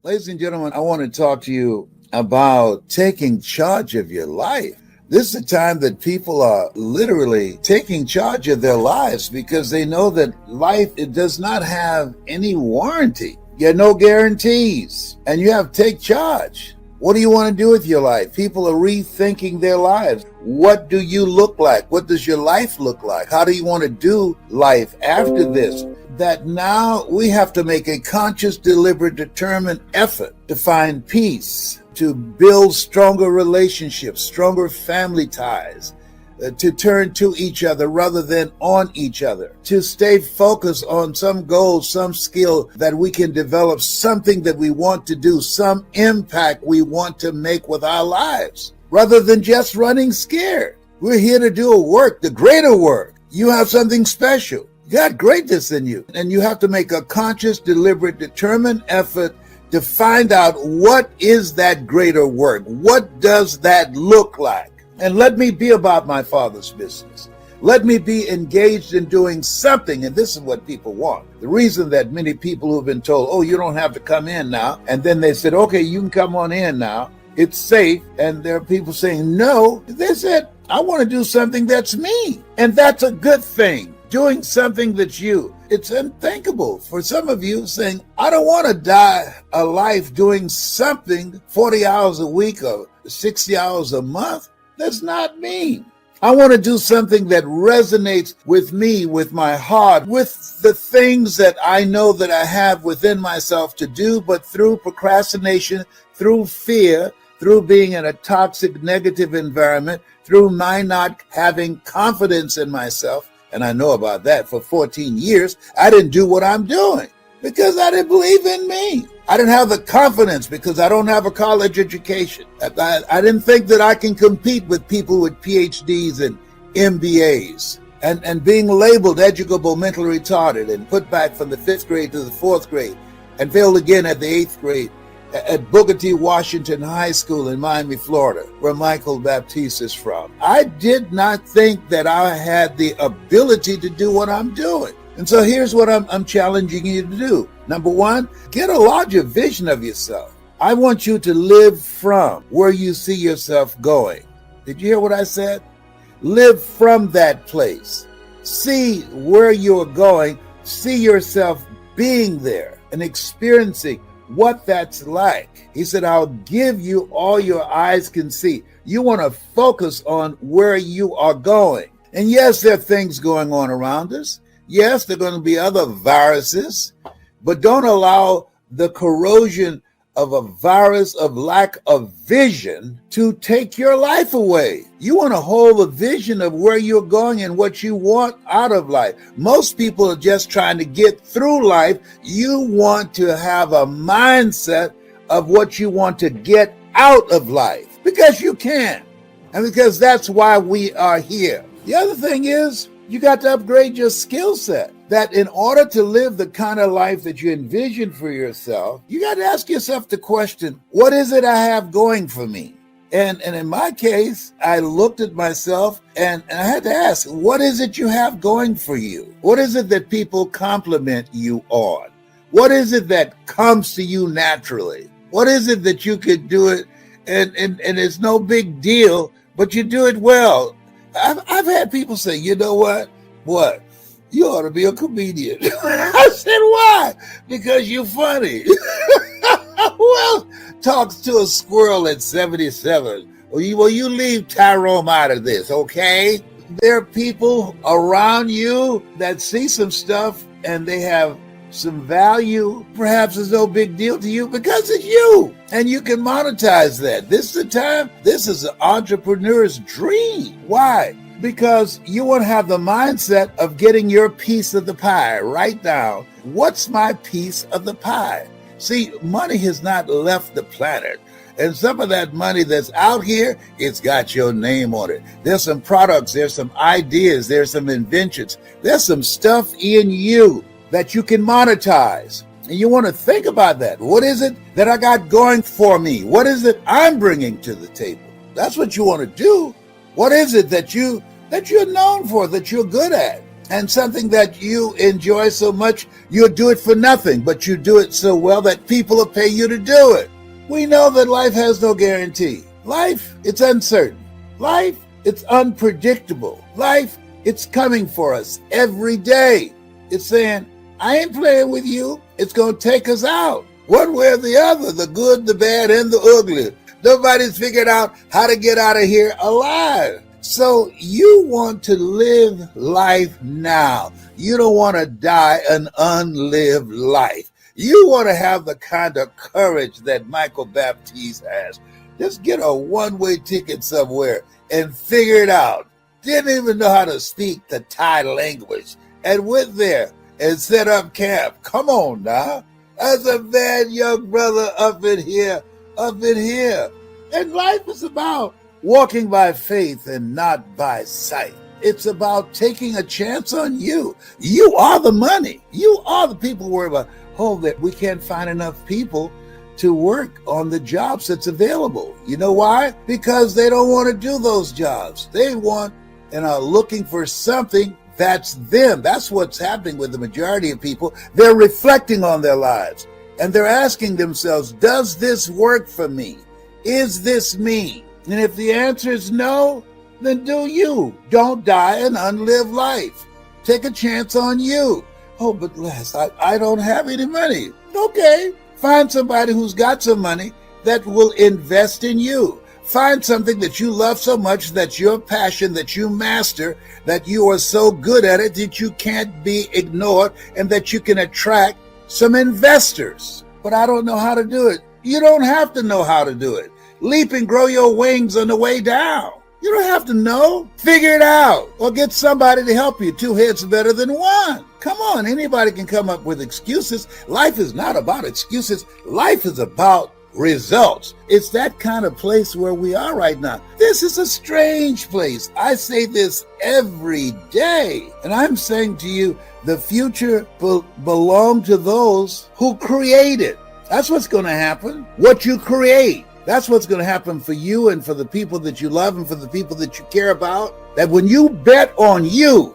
Ladies and gentlemen, I want to talk to you about taking charge of your life. This is a time that people are literally taking charge of their lives because they know that life, it does not have any warranty. You have no guarantees, and you have to take charge. What do you want to do with your life? People are rethinking their lives. What do you look like? What does your life look like? How do you want to do life after this? That now we have to make a conscious, deliberate, determined effort to find peace, to build stronger relationships, stronger family ties, to turn to each other rather than on each other, to stay focused on some goal, some skill that we can develop, something that we want to do, some impact we want to make with our lives, rather than just running scared. We're here to do a work, the greater work. You have something special. You got greatness in you, and you have to make a conscious, deliberate, determined effort to find out what is that greater work. What does that look like? And let me be about my Father's business. Let me be engaged in doing something. And this is what people want. The reason that many people who've been told, oh, you don't have to come in now. And then they said, okay, you can come on in now. It's safe. And there are people saying, no. They said, I want to do something that's me. And that's a good thing. Doing something that's you. It's unthinkable for some of you saying, I don't want to die a life doing something 40 hours a week or 60 hours a month. That's not me. I want to do something that resonates with me, with my heart, with the things that I know that I have within myself to do, but through procrastination, through fear, through being in a toxic, negative environment, through my not having confidence in myself. And I know about that. For 14 years, I didn't do what I'm doing because I didn't believe in me. I didn't have the confidence because I don't have a college education. I didn't think that I can compete with people with PhDs and MBAs. And being labeled educable, mentally retarded, and put back from the 5th grade to the 4th grade, and failed again at the 8th grade at Booker T. Washington High School in Miami, Florida, where Michael Baptiste is from. I did not think that I had the ability to do what I'm doing. And so here's what I'm challenging you to do. Number one, get a larger vision of yourself. I want you to live from where you see yourself going. Did you hear what I said? Live from that place. See where you're going. See yourself being there and experiencing what that's like. He said, I'll give you all your eyes can see. You want to focus on where you are going. And yes, there are things going on around us. Yes, there are going to be other viruses, but don't allow the corrosion of a virus of lack of vision to take your life away. You want to hold a vision of where you're going and what you want out of life. Most people are just trying to get through life. You want to have a mindset of what you want to get out of life because you can, and because that's why we are here. The other thing is, you got to upgrade your skill set. That in order to live the kind of life that you envision for yourself, you got to ask yourself the question, what is it I have going for me? And in my case, I looked at myself and I had to ask, what is it you have going for you? What is it that people compliment you on? What is it that comes to you naturally? What is it that you could do it and it's no big deal, but you do it well? I've had people say, you know what? What? You ought to be a comedian. I said, why? Because you're funny. Who else talks to a squirrel at 77? Well, you leave Tyrone out of this, okay? There are people around you that see some stuff and they have some value. Perhaps it's no big deal to you because it's you. And you can monetize that. This is the time. This is an entrepreneur's dream. Why? Because you want to have the mindset of getting your piece of the pie. Write down, what's my piece of the pie? See, money has not left the planet. And some of that money that's out here, it's got your name on it. There's some products, there's some ideas, there's some inventions. There's some stuff in you that you can monetize. And you want to think about that. What is it that I got going for me? What is it I'm bringing to the table? That's what you want to do. What is it that you're known for, that you're good at? and something that you enjoy so much, you'll do it for nothing, but you do it so well that people will pay you to do it. We know that life has no guarantee. Life, it's uncertain. Life, it's unpredictable. Life, it's coming for us every day. It's saying, I ain't playing with you. It's going to take us out. One way or the other, the good, the bad, and the ugly. Nobody's figured out how to get out of here alive. So you want to live life now. You don't want to die an unlived life. You want to have the kind of courage that Michael Baptiste has. Just get a one-way ticket somewhere and figure it out. Didn't even know how to speak the Thai language and went there and set up camp. Come on now. As a bad young brother up in here. And life is about walking by faith and not by sight. It's about taking a chance on you. You are the money. You are the people worry about, that we can't find enough people to work on the jobs that's available. You know why? Because they don't want to do those jobs. They want and are looking for something that's them. That's what's happening with the majority of people. They're reflecting on their lives and they're asking themselves, does this work for me? Is this me? And if the answer is no, then do you. Don't die an unlived life. Take a chance on you. But Les, I don't have any money. Okay. Find somebody who's got some money that will invest in you. Find something that you love so much, that's your passion, that you master, that you are so good at it that you can't be ignored and that you can attract some investors. But I don't know how to do it. You don't have to know how to do it. Leap and grow your wings on the way down. You don't have to know. Figure it out or get somebody to help you. Two heads are better than one. Come on, anybody can come up with excuses. Life is not about excuses. Life is about results. It's that kind of place where we are right now. This is a strange place. I say this every day. And I'm saying to you, the future belongs to those who create it. That's what's going to happen. What you create. That's what's going to happen for you and for the people that you love and for the people that you care about. That when you bet on you,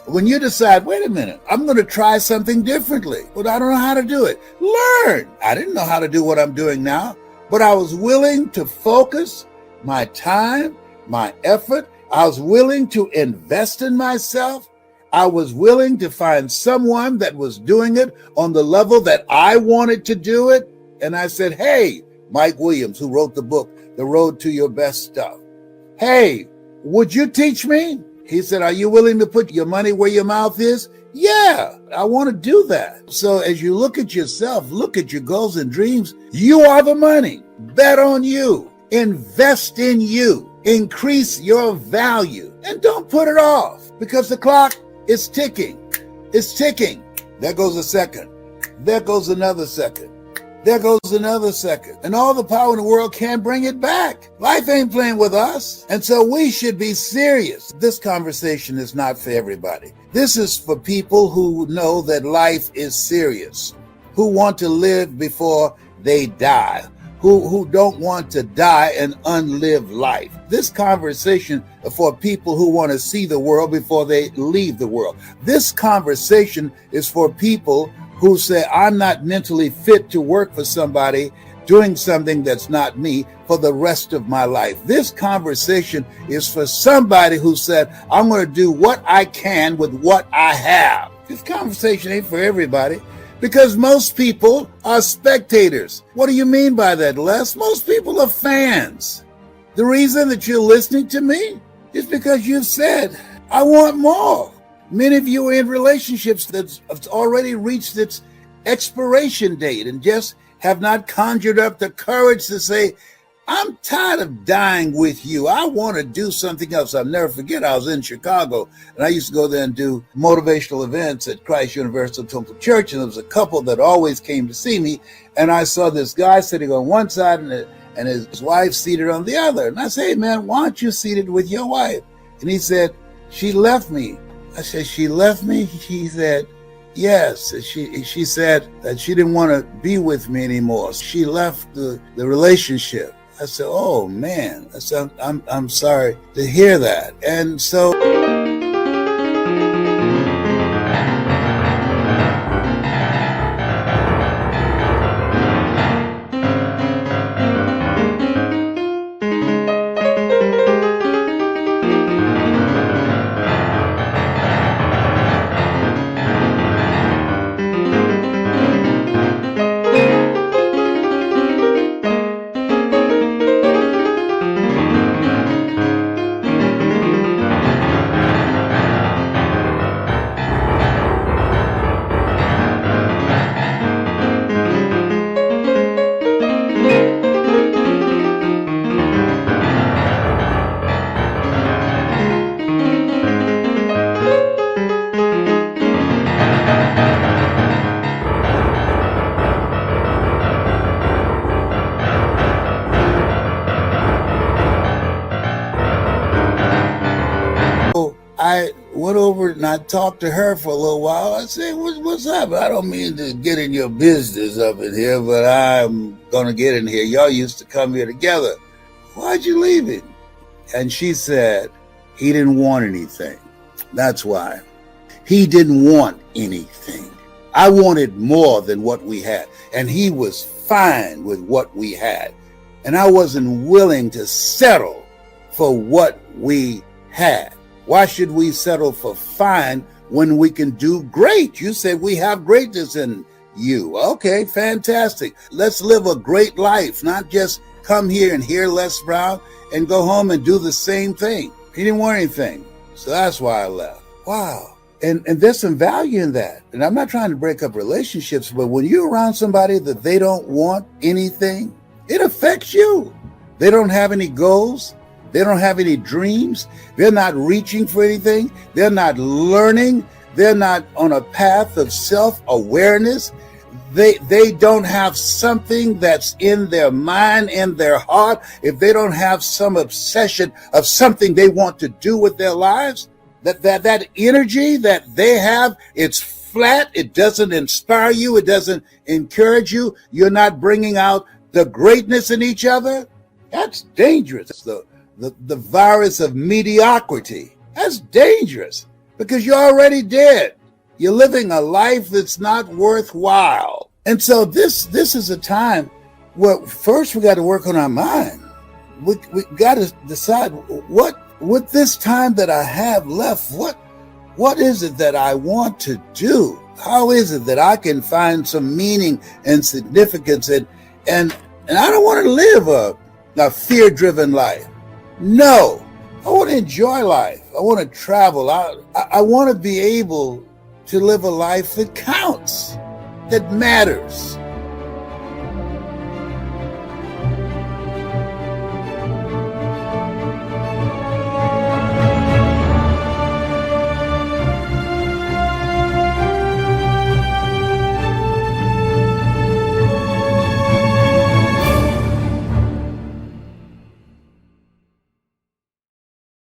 when you decide, wait a minute, I'm going to try something differently, but I don't know how to do it. Learn. I didn't know how to do what I'm doing now, but I was willing to focus my time, my effort. I was willing to invest in myself. I was willing to find someone that was doing it on the level that I wanted to do it. And I said, hey, Mike Williams, who wrote the book, The Road to Your Best Stuff. Hey, would you teach me? He said, are you willing to put your money where your mouth is? Yeah, I want to do that. So as you look at yourself, look at your goals and dreams, you are the money. Bet on you. Invest in you. Increase your value. And don't put it off because the clock is ticking. It's ticking. There goes a second. There goes another second. There goes another second. And all the power in the world can't bring it back. Life ain't playing with us. And so we should be serious. This conversation is not for everybody. This is for people who know that life is serious, who want to live before they die, who don't want to die an unlived life. This conversation is for people who want to see the world before they leave the world. This conversation is for people who say, I'm not mentally fit to work for somebody doing something that's not me for the rest of my life. This conversation is for somebody who said, I'm going to do what I can with what I have. This conversation ain't for everybody because most people are spectators. What do you mean by that, Les? Most people are fans. The reason that you're listening to me is because you've said, I want more. Many of you are in relationships that's already reached its expiration date and just have not conjured up the courage to say, I'm tired of dying with you. I want to do something else. I'll never forget, I was in Chicago, and I used to go there and do motivational events at Christ Universal Temple Church, and there was a couple that always came to see me, and I saw this guy sitting on one side and his wife seated on the other. And I said, hey, man, why aren't you seated with your wife? And he said, she left me. I said, she left me? He said, yes. She said that she didn't want to be with me anymore. She left the relationship. I said, oh man. I said, I'm sorry to hear that. And so I went over and I talked to her for a little while. I said, what's up? I don't mean to get in your business up in here, but I'm going to get in here. Y'all used to come here together. Why'd you leave him? And she said, he didn't want anything. That's why. He didn't want anything. I wanted more than what we had. And he was fine with what we had. And I wasn't willing to settle for what we had. Why should we settle for fine when we can do great? You said we have greatness in you. Okay, fantastic. Let's live a great life, not just come here and hear Les Brown and go home and do the same thing. He didn't want anything. So that's why I left. Wow. And there's some value in that. And I'm not trying to break up relationships, but when you're around somebody that they don't want anything, it affects you. They don't have any goals. They don't have any dreams. They're not reaching for anything. They're not learning. They're not on a path of self-awareness. They don't have something that's in their mind, in their heart. If they don't have some obsession of something they want to do with their lives, that energy that they have, it's flat. It doesn't inspire you. It doesn't encourage you. You're not bringing out the greatness in each other. That's dangerous. The virus of mediocrity. That's dangerous because you're already dead. You're living a life that's not worthwhile. And so this is a time where first we got to work on our mind. We got to decide what with this time that I have left, what is it that I want to do? How is it that I can find some meaning and significance and I don't want to live a fear-driven life. No, I want to enjoy life. I want to travel. I want to be able to live a life that counts, that matters.